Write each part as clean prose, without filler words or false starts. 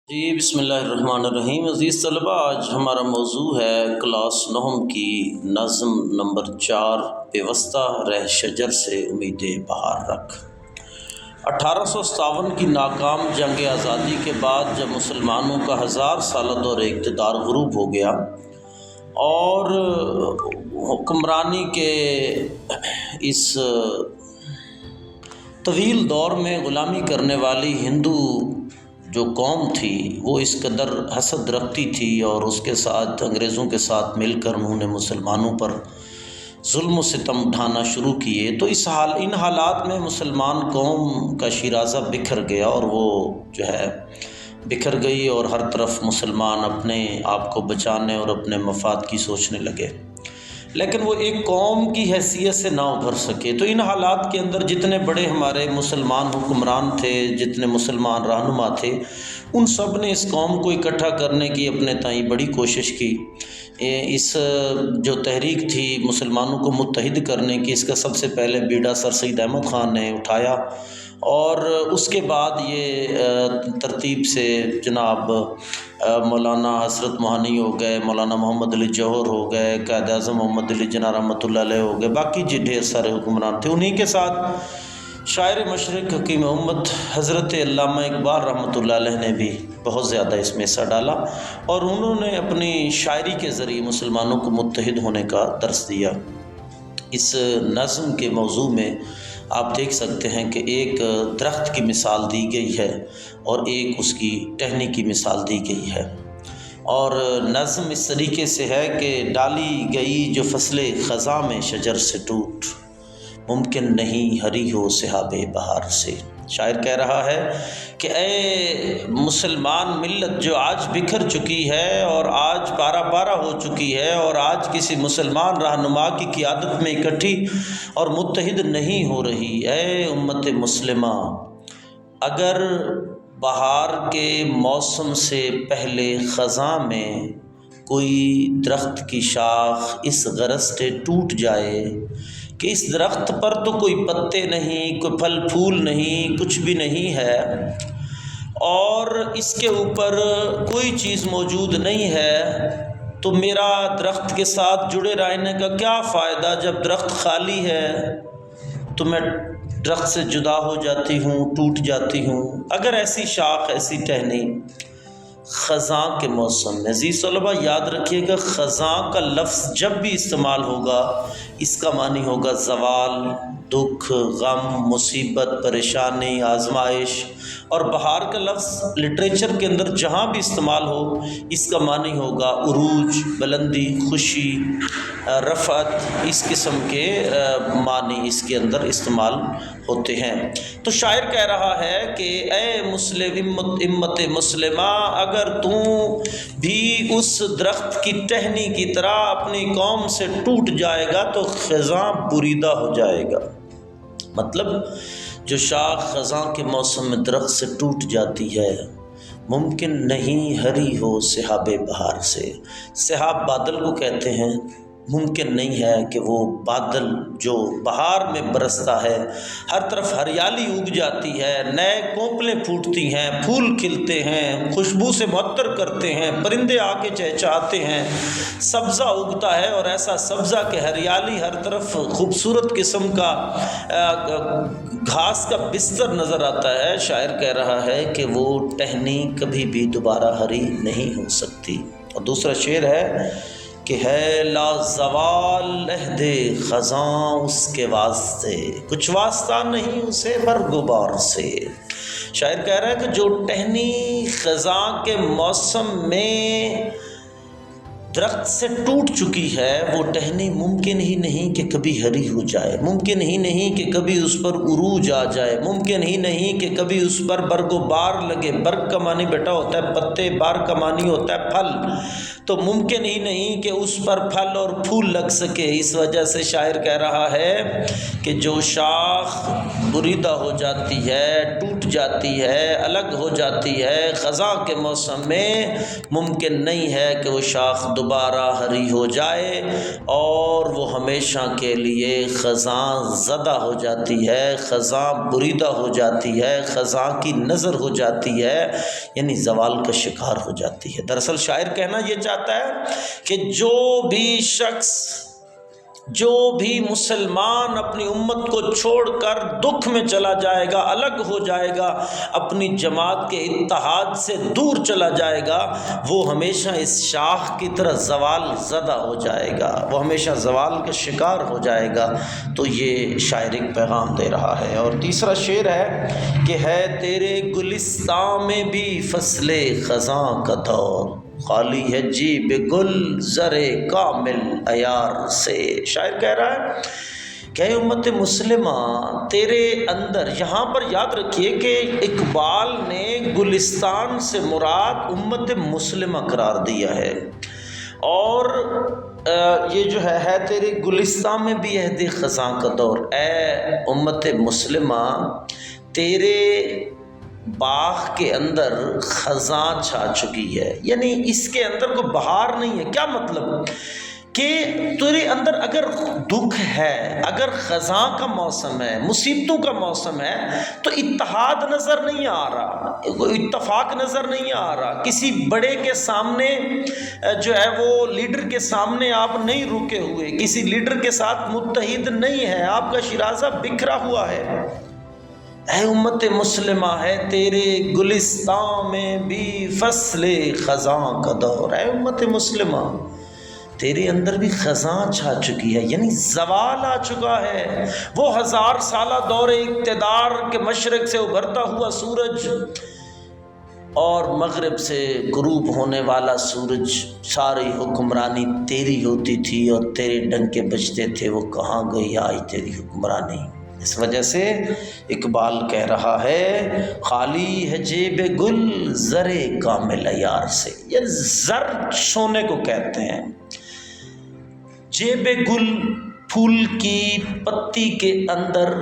جی بسم اللہ الرحمن الرحیم۔ عزیز طلبہ، آج ہمارا موضوع ہے کلاس نہم کی نظم نمبر 4، پیوستہ رہ شجر سے امید بہار رکھ۔ 1857 کی ناکام جنگ آزادی کے بعد جب مسلمانوں کا 1000 سالہ دور اقتدار غروب ہو گیا اور حکمرانی کے اس طویل دور میں غلامی کرنے والی ہندو جو قوم تھی وہ اس قدر حسد رکھتی تھی اور اس کے ساتھ انگریزوں کے ساتھ مل کر انہوں نے مسلمانوں پر ظلم و ستم اٹھانا شروع کیے، تو ان حالات میں مسلمان قوم کا شیرازہ بکھر گیا اور وہ جو ہے بکھر گئی اور ہر طرف مسلمان اپنے آپ کو بچانے اور اپنے مفاد کی سوچنے لگے، لیکن وہ ایک قوم کی حیثیت سے نہ ابھر سکے۔ تو ان حالات کے اندر جتنے بڑے ہمارے مسلمان حکمران تھے، جتنے مسلمان رہنما تھے، ان سب نے اس قوم کو اکٹھا کرنے کی اپنے تئیں بڑی کوشش کی۔ اس جو تحریک تھی مسلمانوں کو متحد کرنے کی، اس کا سب سے پہلے بیڑا سر سید احمد خان نے اٹھایا اور اس کے بعد یہ ترتیب سے جناب مولانا حسرت موہانی ہو گئے، مولانا محمد علی جوہر ہو گئے، قائد اعظم محمد علی جناح رحمۃ اللہ علیہ ہو گئے، باقی جو ڈھیر سارے حکمران تھے۔ انہی کے ساتھ شاعر مشرق حکیم امت حضرت علامہ اقبال رحمۃ اللہ علیہ نے بھی بہت زیادہ اس میں حصہ ڈالا اور انہوں نے اپنی شاعری کے ذریعے مسلمانوں کو متحد ہونے کا درس دیا۔ اس نظم کے موضوع میں آپ دیکھ سکتے ہیں کہ ایک درخت کی مثال دی گئی ہے اور ایک اس کی ٹہنی کی مثال دی گئی ہے، اور نظم اس طریقے سے ہے کہ ڈالی گئی جو فصل خزاں میں شجر سے ٹوٹ، ممکن نہیں ہری ہو سحاب بہار سے۔ شاعر کہہ رہا ہے کہ اے مسلمان ملت جو آج بکھر چکی ہے اور آج پارہ پارہ ہو چکی ہے اور آج کسی مسلمان رہنما کی قیادت میں اکٹھی اور متحد نہیں ہو رہی، اے امت مسلمہ، اگر بہار کے موسم سے پہلے خزاں میں کوئی درخت کی شاخ اس غرض سے ٹوٹ جائے کہ اس درخت پر تو کوئی پتے نہیں، کوئی پھل پھول نہیں، کچھ بھی نہیں ہے، اور اس کے اوپر کوئی چیز موجود نہیں ہے، تو میرا درخت کے ساتھ جڑے رہنے کا کیا فائدہ؟ جب درخت خالی ہے تو میں درخت سے جدا ہو جاتی ہوں، ٹوٹ جاتی ہوں۔ اگر ایسی شاخ، ایسی ٹہنی خزاں کے موسم میں، عزیز طلبہ یاد رکھیے گا، خزاں کا لفظ جب بھی استعمال ہوگا اس کا معنی ہوگا زوال، دکھ، غم، مصیبت، پریشانی، آزمائش، اور بہار کا لفظ لٹریچر کے اندر جہاں بھی استعمال ہو اس کا معنی ہوگا عروج، بلندی، خوشی، رفعت، اس قسم کے معنی اس کے اندر استعمال ہوتے ہیں۔ تو شاعر کہہ رہا ہے کہ اے مسلم امت مسلمہ، اگر تو بھی اس درخت کی ٹہنی کی طرح اپنی قوم سے ٹوٹ جائے گا تو خزاں بریدہ ہو جائے گا۔ مطلب جو شاخ خزاں کے موسم میں درخت سے ٹوٹ جاتی ہے، ممکن نہیں ہری ہو سحاب بہار سے۔ سحاب بادل کو کہتے ہیں، ممکن نہیں ہے کہ وہ بادل جو بہار میں برستا ہے، ہر طرف ہریالی اگ جاتی ہے، نئے کونپلیں پھوٹتی ہیں، پھول کھلتے ہیں، خوشبو سے معطر کرتے ہیں، پرندے آ کے چہچہاتے ہیں، سبزہ اگتا ہے، اور ایسا سبزہ کہ ہریالی ہر طرف خوبصورت قسم کا گھاس کا بستر نظر آتا ہے۔ شاعر کہہ رہا ہے کہ وہ ٹہنی کبھی بھی دوبارہ ہری نہیں ہو سکتی۔ اور دوسرا شعر ہے کہ ہے لا زوال عہد خزاں اس کے واسطے، کچھ واسطہ نہیں اسے برگ و بار سے۔ شاعر کہہ رہا ہے کہ جو ٹہنی خزاں کے موسم میں درخت سے ٹوٹ چکی ہے، وہ ٹہنی ممکن ہی نہیں کہ کبھی ہری ہو جائے، ممکن ہی نہیں کہ کبھی اس پر عروج آ جائے، ممکن ہی نہیں کہ کبھی اس پر برگ و بار لگے۔ برگ کا معنی بیٹا ہوتا ہے پتے، بار کا معنی ہوتا ہے پھل۔ تو ممکن ہی نہیں کہ اس پر پھل اور پھول لگ سکے۔ اس وجہ سے شاعر کہہ رہا ہے کہ جو شاخ بریدہ ہو جاتی ہے، ٹوٹ جاتی ہے، الگ ہو جاتی ہے خزاں کے موسم میں، ممکن نہیں ہے کہ وہ شاخ دوبارہ ہری ہو جائے، اور وہ ہمیشہ کے لیے خزاں زدہ ہو جاتی ہے، خزاں بریدہ ہو جاتی ہے، خزاں کی نظر ہو جاتی ہے، یعنی زوال کا شکار ہو جاتی ہے۔ دراصل شاعر کہنا یہ چاہتا ہے کہ جو بھی شخص، جو بھی مسلمان اپنی امت کو چھوڑ کر دکھ میں چلا جائے گا، الگ ہو جائے گا، اپنی جماعت کے اتحاد سے دور چلا جائے گا، وہ ہمیشہ اس شاخ کی طرح زوال زدہ ہو جائے گا، وہ ہمیشہ زوال کا شکار ہو جائے گا۔ تو یہ شاعر ایک پیغام دے رہا ہے۔ اور تیسرا شعر ہے کہ ہے تیرے گلستان میں بھی فصل خزاں کا دور، خالی ہے جیب گل زر کامل عیار سے۔ شاعر کہہ رہا ہے کہ اے امت مسلمہ، تیرے اندر، یہاں پر یاد رکھیے کہ اقبال نے گلستان سے مراد امت مسلمہ قرار دیا ہے، اور یہ جو ہے تیرے گلستان میں بھی عہد خزاں کا دور، اے امت مسلمہ تیرے باغ کے اندر خزاں چھا چکی ہے، یعنی اس کے اندر کوئی بہار نہیں ہے۔ کیا مطلب کہ تیرے اندر اگر دکھ ہے، اگر خزاں کا موسم ہے، مصیبتوں کا موسم ہے، تو اتحاد نظر نہیں آ رہا، اتفاق نظر نہیں آ رہا، کسی بڑے کے سامنے جو ہے وہ لیڈر کے سامنے آپ نہیں رکے ہوئے، کسی لیڈر کے ساتھ متحد نہیں ہے، آپ کا شیرازہ بکھرا ہوا ہے۔ اے امت مسلمہ ہے تیرے گلستان میں بھی فصل خزاں کا دور، اے امت مسلمہ تیرے اندر بھی خزاں چھا چکی ہے، یعنی زوال آ چکا ہے۔ وہ 1000 سالہ دور اقتدار کے مشرق سے ابھرتا ہوا سورج اور مغرب سے غروب ہونے والا سورج، ساری حکمرانی تیری ہوتی تھی اور تیرے ڈنکے بجتے تھے، وہ کہاں گئی آج تیری حکمرانی۔ اس وجہ سے اقبال کہہ رہا ہے خالی ہے جیب گل زر کامل عیار سے، یہ زر سونے کو کہتے ہیں۔ جیب گل، پھول کی پتی کے اندر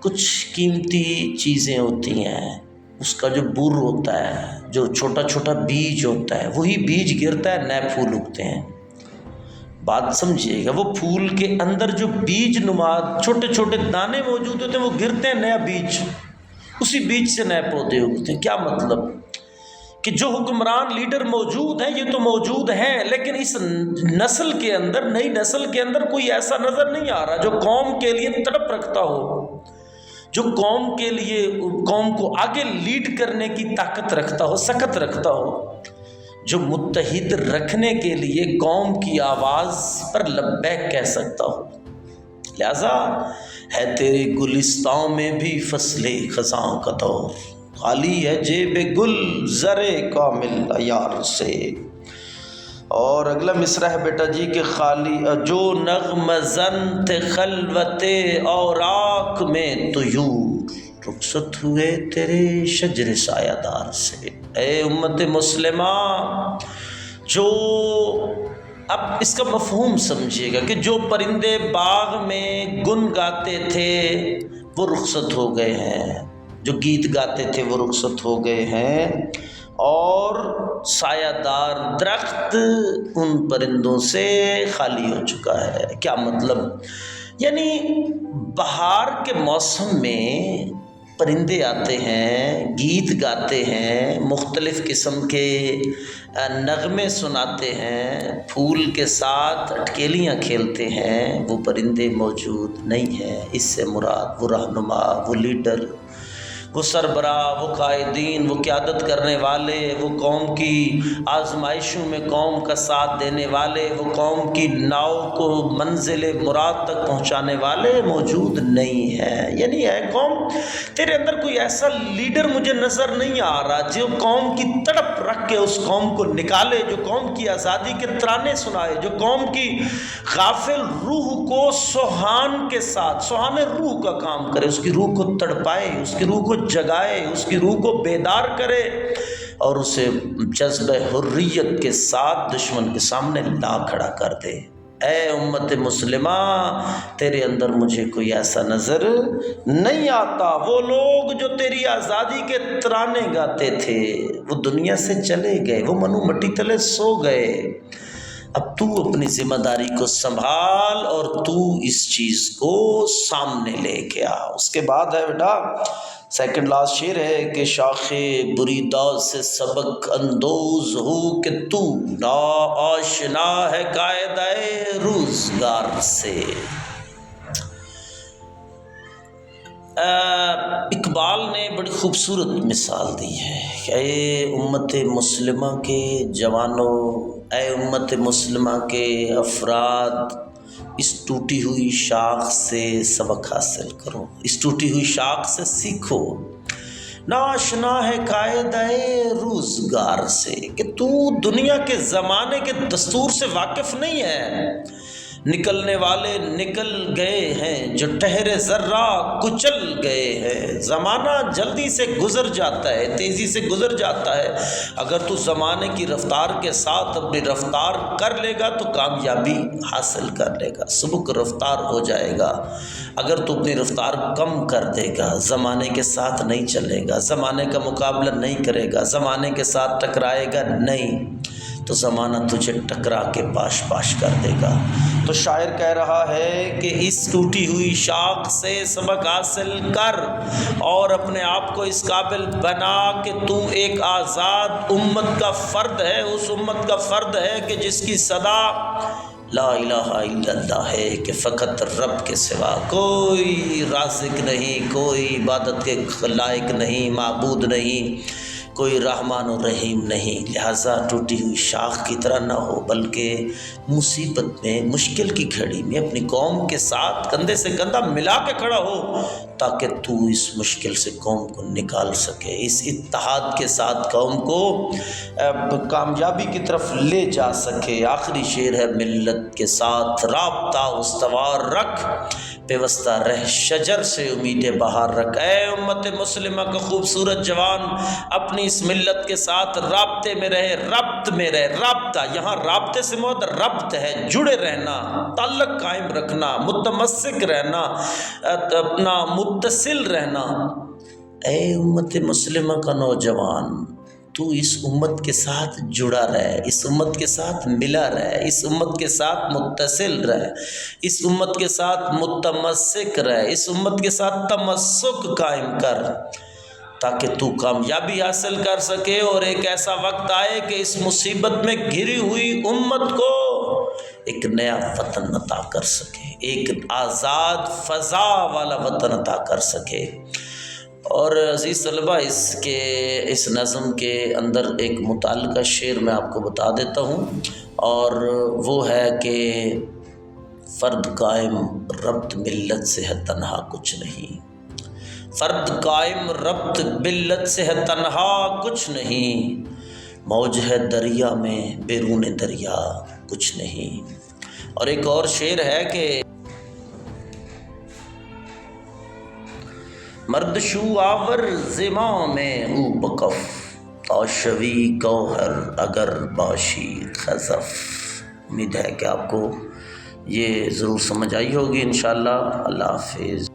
کچھ قیمتی چیزیں ہوتی ہیں، اس کا جو بر ہوتا ہے، جو چھوٹا چھوٹا بیج ہوتا ہے، وہی بیج گرتا ہے، نئے پھول اگتے ہیں۔ بات سمجھیے گا، وہ پھول کے اندر جو بیج نما چھوٹے چھوٹے دانے موجود ہوتے ہیں، وہ گرتے ہیں، نیا بیج، اسی بیج سے نئے پودے اگتے ہیں۔ کیا مطلب کہ جو حکمران لیڈر موجود ہیں، یہ تو موجود ہیں، لیکن اس نسل کے اندر، نئی نسل کے اندر کوئی ایسا نظر نہیں آ رہا جو قوم کے لیے تڑپ رکھتا ہو، جو قوم کے لیے، قوم کو آگے لیڈ کرنے کی طاقت رکھتا ہو، سکت رکھتا ہو، جو متحد رکھنے کے لیے قوم کی آواز پر لبیک کہہ سکتا ہو۔ لہذا ہے تیرے گلستان میں بھی فصل خزاں کا دور، خالی ہے جیب گل زر کامل عیار سے۔ اور اگلا مصرع ہے بیٹا جی کہ خالی جو نغم زن تھے خلوت اوراق میں طیور، رخصت ہوئے تیرے شجر سایہ دار سے۔ اے امت مسلمہ، جو اب اس کا مفہوم سمجھیے گا کہ جو پرندے باغ میں گن گاتے تھے وہ رخصت ہو گئے ہیں، جو گیت گاتے تھے وہ رخصت ہو گئے ہیں، اور سایہ دار درخت ان پرندوں سے خالی ہو چکا ہے۔ کیا مطلب؟ یعنی بہار کے موسم میں پرندے آتے ہیں، گیت گاتے ہیں، مختلف قسم کے نغمے سناتے ہیں، پھول کے ساتھ اٹکیلیاں کھیلتے ہیں، وہ پرندے موجود نہیں ہیں۔ اس سے مراد وہ رہنما، وہ لیڈر، وہ سربراہ، وہ قائدین، وہ قیادت کرنے والے، وہ قوم کی آزمائشوں میں قوم کا ساتھ دینے والے، وہ قوم کی ناؤ کو منزل مراد تک پہنچانے والے موجود نہیں ہیں۔ یعنی اے قوم، تیرے اندر کوئی ایسا لیڈر مجھے نظر نہیں آ رہا جو قوم کی تڑپ رکھ کے اس قوم کو نکالے، جو قوم کی آزادی کے ترانے سنائے، جو قوم کی غافل روح کو سوہان کے ساتھ، سوہان روح کا کام کرے، اس کی روح کو تڑپائے، اس کی روح کو جگائے، اس کی روح کو بیدار کرے، اور اسے جذبہ حریت کے ساتھ دشمن کے سامنے لا کھڑا کر دے۔ اے امت مسلمہ، تیرے اندر مجھے کوئی ایسا نظر نہیں آتا۔ وہ لوگ جو تیری آزادی کے ترانے گاتے تھے وہ دنیا سے چلے گئے، وہ منو مٹی تلے سو گئے۔ اب تو اپنی ذمہ داری کو سنبھال اور تو اس چیز کو سامنے لے کے آ۔ اس کے بعد ہے بیٹا سیکنڈ لاسٹ شعر ہے کہ شاخ بری داغ سے سبق اندوز ہو کہ تو نا آشنا ہے قاعدہ روزگار سے۔ اقبال نے بڑی خوبصورت مثال دی ہے کہ اے امت مسلمہ کے جوانوں، اے امت مسلمہ کے افراد، اس ٹوٹی ہوئی شاخ سے سبق حاصل کرو، اس ٹوٹی ہوئی شاخ سے سیکھو۔ ناشنا ہے قاعدہ روزگار سے کہ تو دنیا کے زمانے کے دستور سے واقف نہیں ہے۔ نکلنے والے نکل گئے ہیں جو ٹہرے ذرہ کچل گئے ہیں۔ زمانہ جلدی سے گزر جاتا ہے، تیزی سے گزر جاتا ہے۔ اگر تو زمانے کی رفتار کے ساتھ اپنی رفتار کر لے گا تو کامیابی حاصل کر لے گا، سبک رفتار ہو جائے گا۔ اگر تو اپنی رفتار کم کر دے گا، زمانے کے ساتھ نہیں چلے گا، زمانے کا مقابلہ نہیں کرے گا، زمانے کے ساتھ ٹکرائے گا نہیں، تو زمانہ تجھے ٹکرا کے پاش پاش کر دے گا۔ تو شاعر کہہ رہا ہے کہ اس ٹوٹی ہوئی شاخ سے سبق حاصل کر اور اپنے آپ کو اس قابل بنا کہ تو ایک آزاد امت کا فرد ہے، اس امت کا فرد ہے کہ جس کی صدا لا الہ الا اللہ ہے، کہ فقط رب کے سوا کوئی رازق نہیں، کوئی عبادت کے لائق نہیں، معبود نہیں، کوئی رحمان و رحیم نہیں۔ لہٰذا ٹوٹی ہوئی شاخ کی طرح نہ ہو، بلکہ مصیبت میں، مشکل کی گھڑی میں اپنی قوم کے ساتھ کندھے سے کندھا ملا کے کھڑا ہو تاکہ تو اس مشکل سے قوم کو نکال سکے، اس اتحاد کے ساتھ قوم کو کامیابی کی طرف لے جا سکے۔ آخری شعر ہے ملت کے ساتھ رابطہ استوار رکھ، پیوستہ رہ شجر سے امید بہار رکھ۔ اے امت مسلمہ کا خوبصورت جوان، اپنی اس ملت کے ساتھ رابطے میں رہے، ربط میں رہے۔ رابطہ یہاں رابطے سے مراد ربط ہے، جڑے رہنا، تعلق قائم رکھنا، متمسک رہنا، اپنا متصل رہنا۔ اے امت مسلمہ کا نوجوان، تو اس امت کے ساتھ جڑا رہے، اس امت کے ساتھ ملا رہے، اس امت کے ساتھ متصل رہے، اس امت کے ساتھ متمسک رہے، اس امت کے ساتھ تمسک قائم کر تاکہ تو کامیابی حاصل کر سکے اور ایک ایسا وقت آئے کہ اس مصیبت میں گھری ہوئی امت کو ایک نیا وطن عطا کر سکے، ایک آزاد فضا والا وطن عطا کر سکے۔ اور عزیز طلبہ، اس نظم کے اندر ایک متعلقہ شعر میں آپ کو بتا دیتا ہوں، اور وہ ہے کہ فرد قائم ربط ملت سے ہے تنہا کچھ نہیں، فرد قائم ربط ملت سے ہے تنہا کچھ نہیں، موج ہے دریا میں بیرون دریا کچھ نہیں۔ اور ایک اور شعر ہے کہ مرد شو آور زماں میں او بکف، تاشوی گوہر اگر باشی خزف۔ امید ہے کہ آپ کو یہ ضرور سمجھ آئی ہوگی انشاءاللہ۔ اللہ حافظ۔